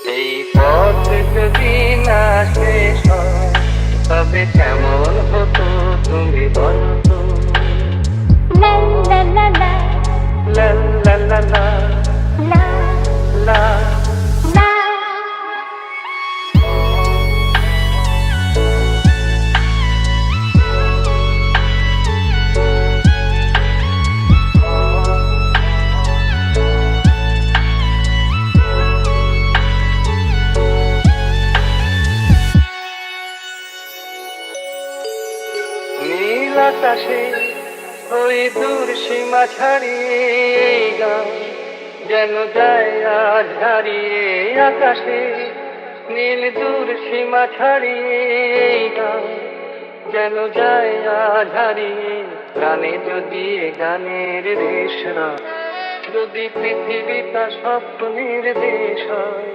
এই পথ যদি না শেষ হয় তবে কেমন হতো তুমি বলো তো। লা লা লা লা লা লা লা লা লা লা। লা। নীল আকাশে ওই দূর সীমা ছাড়িয়ে এই গান যেন যায় আজ হারিয়ে। আকাশে নীল দূর সীমা ছাড়িয়ে এই গান যেন যায় আজ হারিয়ে। গানে যদি এ গানের দেশ হয়, যদি পৃথিবীটা স্বপ্নের দেশ হয়।